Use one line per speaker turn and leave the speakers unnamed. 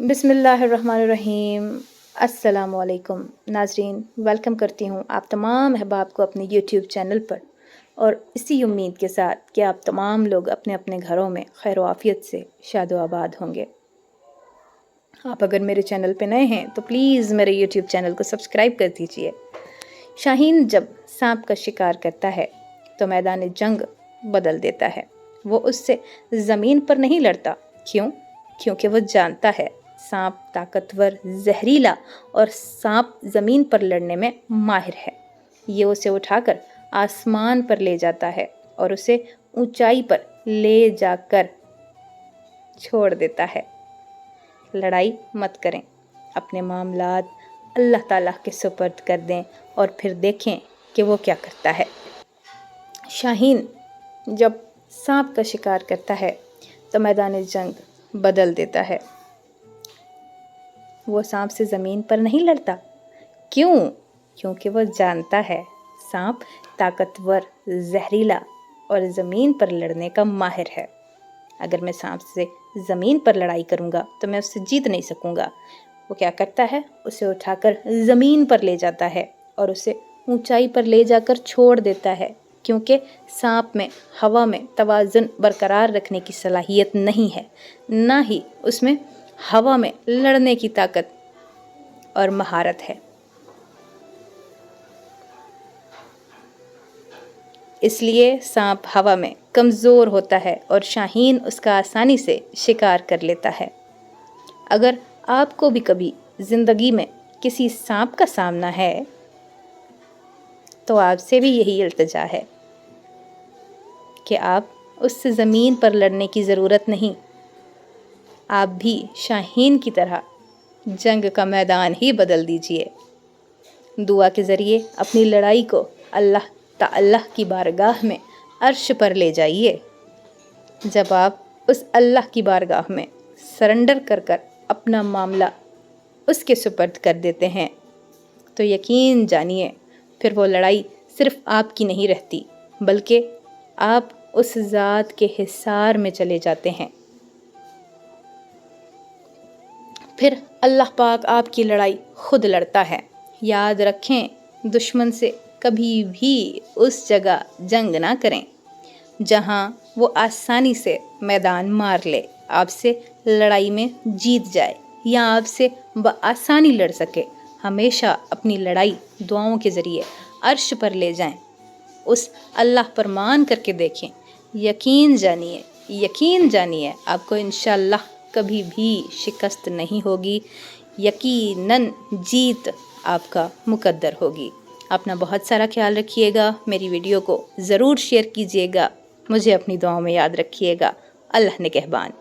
बिस्मिल्लाहिर्रहमानिर्रहीम। अस्सलाम वालेकुम नाजरीन, वेलकम करती हूँ आप तमाम अहबाब को अपने यूट्यूब चैनल पर, और इसी उम्मीद के साथ कि आप तमाम लोग अपने अपने घरों में खैर आफियत से शाद व आबाद होंगे। आप अगर मेरे चैनल पे नए हैं तो प्लीज़ मेरे यूट्यूब चैनल को सब्सक्राइब कर दीजिए। शाहीन जब सांप का शिकार करता है तो मैदान जंग बदल देता है। वो उससे ज़मीन पर नहीं लड़ता। क्यों? क्योंकि वो जानता है सांप ताकतवर, जहरीला और सांप ज़मीन पर लड़ने में माहिर है। ये उसे उठाकर आसमान पर ले जाता है और उसे ऊंचाई पर ले जाकर छोड़ देता है। लड़ाई मत करें, अपने मामलात अल्लाह ताला के सुपर्द कर दें और फिर देखें कि वो क्या करता है। शाहीन जब सांप का शिकार करता है तो मैदान जंग बदल देता है। वो सांप से ज़मीन पर नहीं लड़ता। क्यों? क्योंकि वो जानता है सांप ताकतवर, जहरीला और ज़मीन पर लड़ने का माहिर है। अगर मैं सांप से ज़मीन पर लड़ाई करूँगा तो मैं उससे जीत नहीं सकूँगा। वो क्या करता है, उसे उठाकर ज़मीन पर ले जाता है और उसे ऊंचाई पर ले जाकर छोड़ देता है, क्योंकि सांप में हवा में तवाज़ुन बरकरार रखने की सलाहियत नहीं है, ना ही उसमें हवा में लड़ने की ताकत और महारत है। इसलिए सांप हवा में कमज़ोर होता है और शाहीन उसका आसानी से शिकार कर लेता है। अगर आपको भी कभी ज़िंदगी में किसी सांप का सामना है तो आपसे भी यही इल्तिजा है कि आप उससे ज़मीन पर लड़ने की ज़रूरत नहीं, आप भी शाहीन की तरह जंग का मैदान ही बदल दीजिए। दुआ के ज़रिए अपनी लड़ाई को अल्लाह ताला की बारगाह में अर्श पर ले जाइए। जब आप उस अल्लाह की बारगाह में सरेंडर कर कर अपना मामला उसके सुपर्द कर देते हैं तो यकीन जानिए फिर वो लड़ाई सिर्फ आपकी नहीं रहती, बल्कि आप उस ज़ात के हिसार में चले जाते हैं। फिर अल्लाह पाक आपकी लड़ाई खुद लड़ता है। याद रखें, दुश्मन से कभी भी उस जगह जंग ना करें जहां वो आसानी से मैदान मार ले, आपसे लड़ाई में जीत जाए या आपसे बआसानी लड़ सके। हमेशा अपनी लड़ाई दुआओं के ज़रिए अर्श पर ले जाएं। उस अल्लाह पर मान करके देखें। यकीन जानिए आपको इंशाअल्लाह कभी भी शिकस्त नहीं होगी। यकीनन जीत आपका मुकद्दर होगी। अपना बहुत सारा ख्याल रखिएगा। मेरी वीडियो को ज़रूर शेयर कीजिएगा। मुझे अपनी दुआओं में याद रखिएगा। अल्लाह निगहबान।